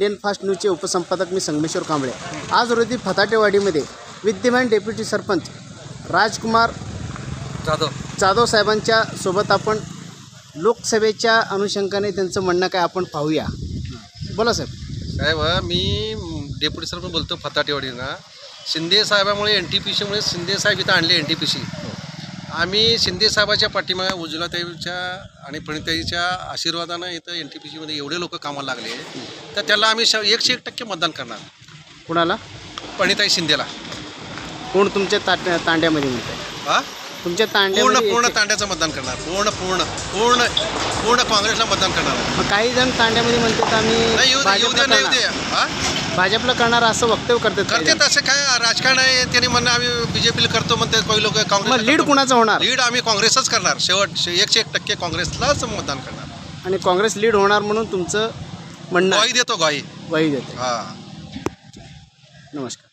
Indian fast न्यूजचे उपसंपादक मी संगमेश्वर कांबळे. आज रोजी फताटेवाडीमध्ये विद्यमान डेप्युटी सरपंच राजकुमार जाधव साहेबांच्या सोबत आपण लोकसभेच्या अनुषंगाने त्यांचं म्हणणं काय आपण पाहूया. बोला साहेब. साहेब, मी डेप्युटी सरपंच बोलतो फताटेवाडीना. शिंदे साहेबामुळे NTPCमुळे शिंदे साहेब इथं आणले NTPC. आम्ही शिंदे साहेबाच्या पाठीमागे उज्ज्वलाताईच्या आणि प्रणिताईच्या आशीर्वादानं इथं NTPCमध्ये एवढे लोक कामाला लागले तर त्याला आम्ही 101% मतदान करणार. कुणाला? प्रणिताई शिंदेला. कोण तुमच्या तांड्यामध्ये म्हणते? हां, तुमच्या तांड्यामध्ये पूर्ण तांड्याचं मतदान करणार. पूर्ण काँग्रेसला मतदान करणार. मग काही जण तांड्यामध्ये म्हणतात आम्ही नाही येऊ दे. हां, भाजपला करणार असं वक्तव्य करतात. असं काय राजकारण आहे. त्यांनी म्हणणं आम्ही BJPला करतो म्हणते काही लोक. काँग्रेस लीड कुणाचं होणार? लीड आम्ही काँग्रेसच करणार. शेवट 101% काँग्रेसलाच मतदान करणार. आणि काँग्रेस लीड होणार म्हणून तुमचं म्हणणं? ग्वाही देतो. ग्वाही देतो. हां, नमस्कार.